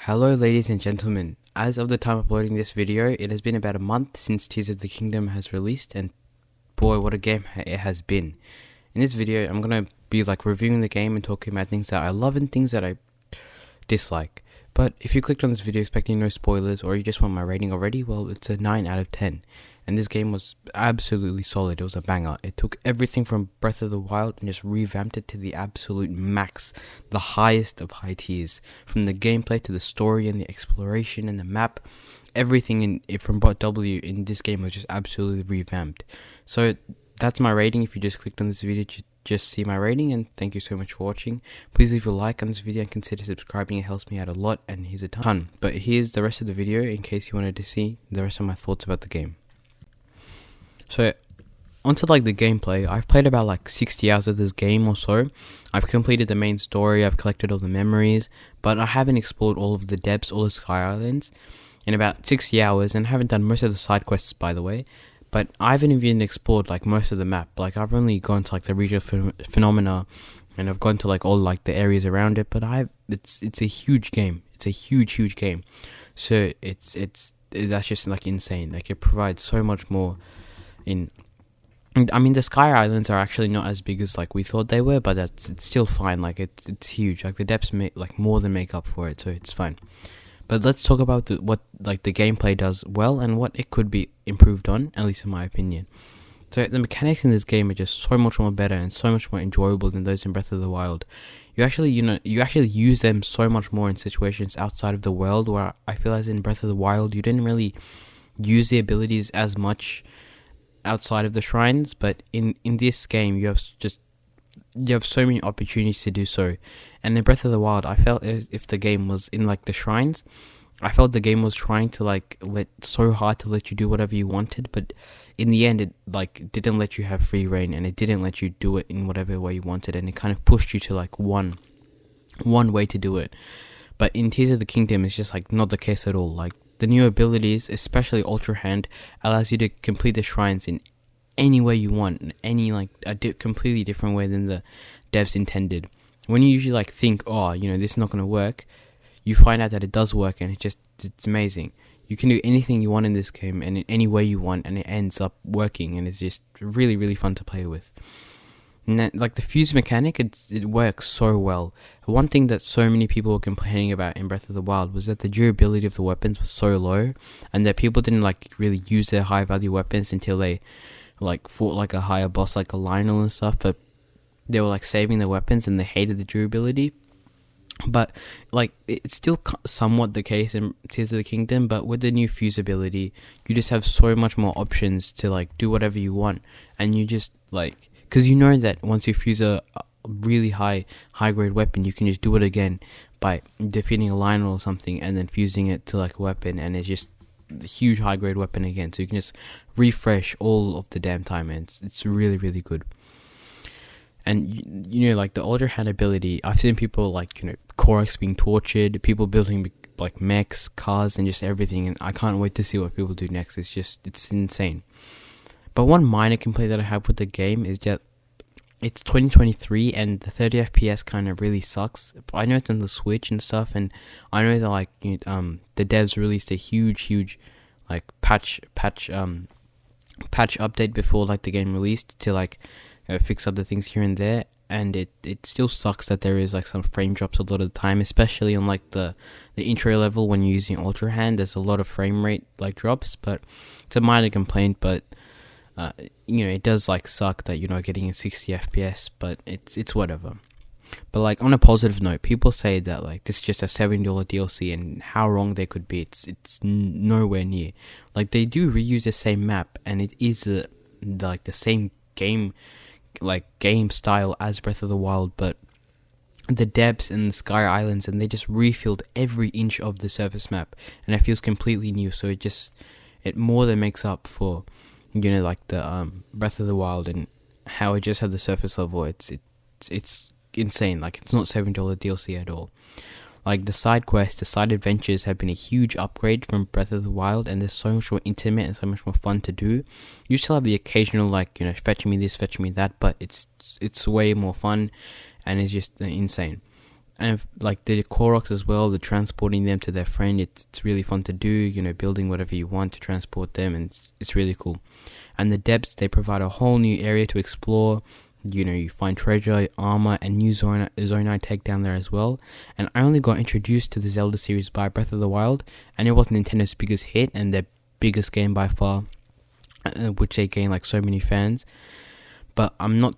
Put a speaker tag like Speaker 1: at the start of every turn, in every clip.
Speaker 1: Hello ladies and gentlemen, as of the time of uploading this video, it has been about a month since Tears of the Kingdom has released, and boy what a game it has been. In this video I'm going to be reviewing the game and talking about things that I love and things that I dislike. But if you clicked on this video expecting no spoilers or you just want my rating already, well, it's a 9 out of 10. And this game was absolutely solid. It was a banger. It took everything from Breath of the Wild and just revamped it to the absolute max, the highest of high tiers. From the gameplay to the story and the exploration and the map, everything from Bot W in this game was just absolutely revamped. So that's my rating. If you just clicked on this video to just see my rating, and thank you so much for watching. Please leave a like on this video and consider subscribing. It helps me out a lot and here's a ton. But here's the rest of the video in case you wanted to see the rest of my thoughts about the game. So, onto the gameplay. I've played about 60 hours of this game or so. I've completed the main story, I've collected all the memories, but I haven't explored all of the depths, all the Sky Islands in about 60 hours, and I haven't done most of the side quests, by the way. But I haven't even explored most of the map. I've only gone to the regional phenomena, and I've gone to all the areas around it, but it's a huge game. It's a huge game. So that's just insane. It provides so much more. The Sky Islands are actually not as big as we thought they were, but it's still fine. It's huge. The depths more than make up for it, so it's fine. But let's talk about what the gameplay does well and what it could be improved on, at least in my opinion. So the mechanics in this game are just so much more better and so much more enjoyable than those in Breath of the Wild. You actually use them so much more in situations outside of the world, where I feel as in Breath of the Wild you didn't really use the abilities as much outside of the shrines, but in this game you have so many opportunities to do so. And in Breath of the Wild, I felt if the game was in the shrines, I felt the game was trying to let you do whatever you wanted, but in the end it didn't let you have free reign, and it didn't let you do it in whatever way you wanted, and it kind of pushed you to one way to do it. But in Tears of the Kingdom it's just not the case at all. The new abilities, especially Ultra Hand, allows you to complete the shrines in any way you want, any completely different way than the devs intended. When you usually think, this is not going to work, you find out that it does work, and it's amazing. You can do anything you want in this game and in any way you want, and it ends up working, and it's just really, really fun to play with. And the fuse mechanic, it works so well. One thing that so many people were complaining about in Breath of the Wild was that the durability of the weapons was so low, and that people didn't really use their high value weapons until they fought a higher boss like a Lionel and stuff. But they were saving their weapons and they hated the durability. But it's still somewhat the case in Tears of the Kingdom, but with the new fuse ability you just have so much more options to do whatever you want, and you just because you know that once you fuse a really high grade weapon, you can just do it again by defeating a Lionel or something and then fusing it to a weapon, and it's just a huge high grade weapon again, so you can just refresh all of the damn time, and it's really, really good. And the Ultra Hand ability, I've seen people Korrax being tortured, people building mechs, cars, and just everything, and I can't wait to see what people do next. It's insane. But one minor complaint that I have with the game is that it's 2023 and the 30 FPS kind of really sucks. I know it's on the Switch and stuff, and I know that the devs released a huge patch update before the game released to fix up the things here and there, and it still sucks that there is some frame drops a lot of the time, especially on the intro level when you're using Ultra Hand. There's a lot of frame rate drops, but it's a minor complaint. But it does suck that you're not getting a 60 FPS, but it's whatever. But on a positive note, people say that this is just a $70 DLC, and how wrong they could be. It's nowhere near. They do reuse the same map, and it is the same game game style as Breath of the Wild, but the depths and the Sky Islands, and they just refilled every inch of the surface map, and it feels completely new. So it more than makes up for the Breath of the Wild and how it just had the surface level. It's insane. It's not $7 DLC at all. The side quests, the side adventures have been a huge upgrade from Breath of the Wild, and they're so much more intimate and so much more fun to do. You still have the occasional fetch me this, fetch me that, but it's way more fun, and it's just insane. And like the Koroks as well, the transporting them to their friend, it's really fun to do. You know, building whatever you want to transport them, and it's really cool. And the depths, they provide a whole new area to explore. You know, you find treasure, armor, and new Zonai tech down there as well. And I only got introduced to the Zelda series by Breath of the Wild, and it was Nintendo's biggest hit and their biggest game by far, which they gained like so many fans. But I'm not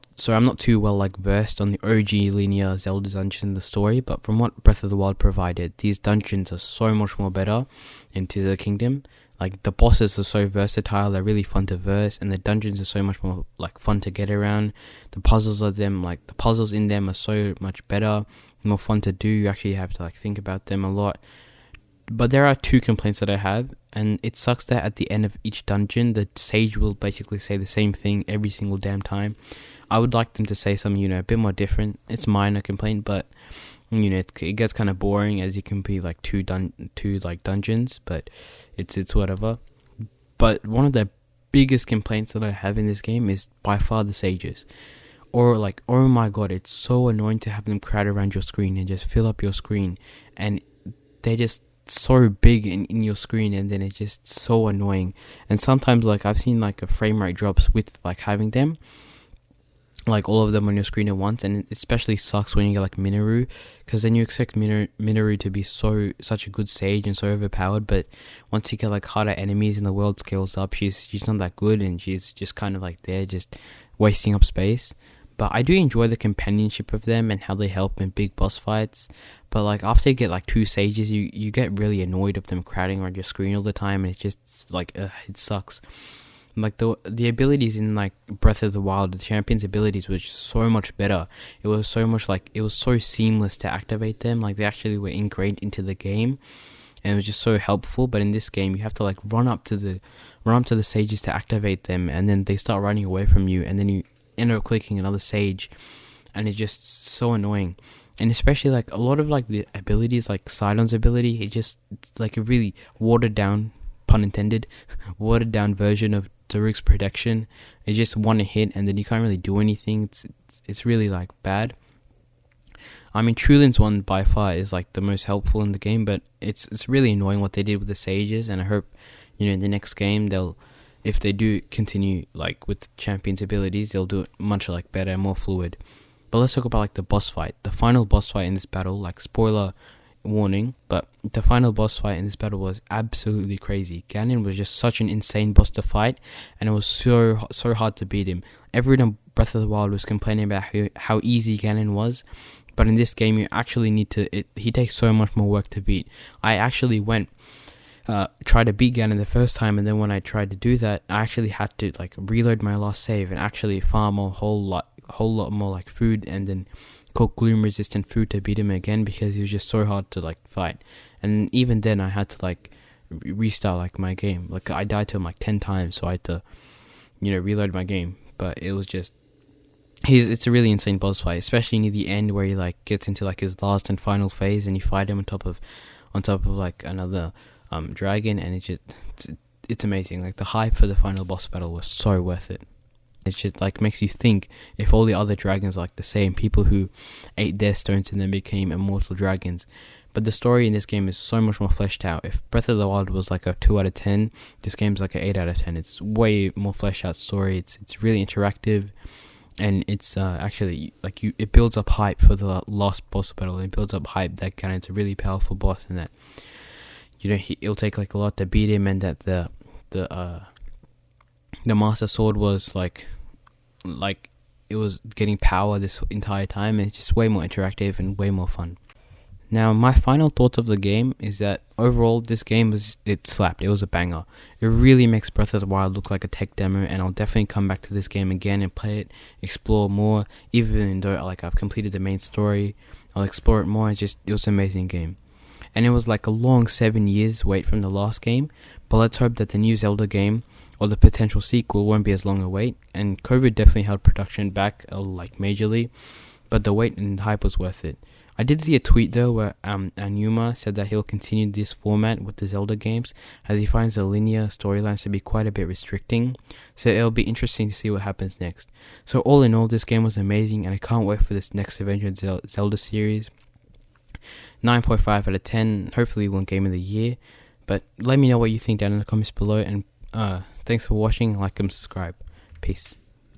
Speaker 1: too well like versed on the OG linear Zelda dungeons in the story, but from what Breath of the Wild provided, these dungeons are so much more better in Tears of the Kingdom. Like the bosses are so versatile, they're really fun to verse, and the dungeons are so much more like fun to get around. The puzzles in them are so much better, more fun to do. You actually have to like think about them a lot. But there are two complaints that I have, and it sucks that at the end of each dungeon, the sage will basically say the same thing every single damn time. I would like them to say something, you know, a bit more different. It's minor complaint, but you know, it gets kind of boring as you can be like two dungeons, but it's whatever. But one of the biggest complaints that I have in this game is by far the sages. Or like, oh my god, it's so annoying to have them crowd around your screen and just fill up your screen, and they're just so big in your screen, and then it's just so annoying. And sometimes like I've seen like a frame rate drops with like having them, like all of them on your screen at once, and it especially sucks when you get like Minoru, because then you expect Minoru to be such a good sage and so overpowered, but once you get like harder enemies and the world scales up, she's not that good, and she's just kind of like there just wasting up space. But I do enjoy the companionship of them and how they help in big boss fights. But like after you get like two sages, you get really annoyed of them crowding around your screen all the time, and it's just like it sucks. Like the abilities in like Breath of the Wild, the champion's abilities was just so much better. It was so much like, it was so seamless to activate them. Like they actually were ingrained into the game, and it was just so helpful. But in this game, you have to like run up to the sages to activate them, and then they start running away from you, and then you end up clicking another sage, and it's just so annoying. And especially like a lot of like the abilities, like Sidon's ability, it's like a really watered down, pun intended, watered down version of Daruk's protection. It's just one hit, and then you can't really do anything. It's really like bad. I mean, Trulin's one by far is like the most helpful in the game, but it's really annoying what they did with the sages, and I hope, you know, in the next game if they do continue like with Champion's abilities, they'll do it much like better and more fluid. But let's talk about like the boss fight. The final boss fight in this battle, like spoiler warning, but the final boss fight in this battle was absolutely crazy. Ganon was just such an insane boss to fight, and it was so hard to beat him. Everyone in Breath of the Wild was complaining about how easy Ganon was, but in this game you actually need to, he takes so much more work to beat. I actually went try to beat Ganon the first time, and then when I tried to do that, I actually had to like reload my last save and actually farm a whole lot more like food, and then cook gloom resistant food to beat him again, because he was just so hard to like fight. And even then I had to like restart like my game. Like I died to him like 10 times, so I had to, you know, reload my game. But it was just, it's a really insane boss fight, especially near the end where he like gets into like his last and final phase, and you fight him on top of like another dragon, and it's amazing. Like the hype for the final boss battle was so worth it. It just like makes you think, if all the other dragons are like the same, people who ate their stones and then became immortal dragons. But the story in this game is so much more fleshed out. If Breath of the Wild was like a 2 out of 10, this game's like an 8 out of 10. It's way more fleshed out story. It's really interactive, and it's actually like it builds up hype for the last boss battle. It builds up hype that Ganon's a really powerful boss, and that, you know, it'll take like a lot to beat him, and that the Master Sword was like it was getting power this entire time, and it's just way more interactive and way more fun. Now, my final thoughts of the game is that overall this game it slapped. It was a banger. It really makes Breath of the Wild look like a tech demo, and I'll definitely come back to this game again and play it, explore more. Even though like I've completed the main story, I'll explore it more. It was an amazing game. And it was like a long 7 years wait from the last game, but let's hope that the new Zelda game or the potential sequel won't be as long a wait. And COVID definitely held production back like majorly, but the wait and hype was worth it. I did see a tweet though where Anuma said that he'll continue this format with the Zelda games, as he finds the linear storylines to be quite a bit restricting, so it'll be interesting to see what happens next. So all in all, this game was amazing, and I can't wait for this next adventure in Zelda series. 9.5 out of 10. Hopefully won Game of the Year. But let me know what you think down in the comments below. And thanks for watching. Like and subscribe. Peace.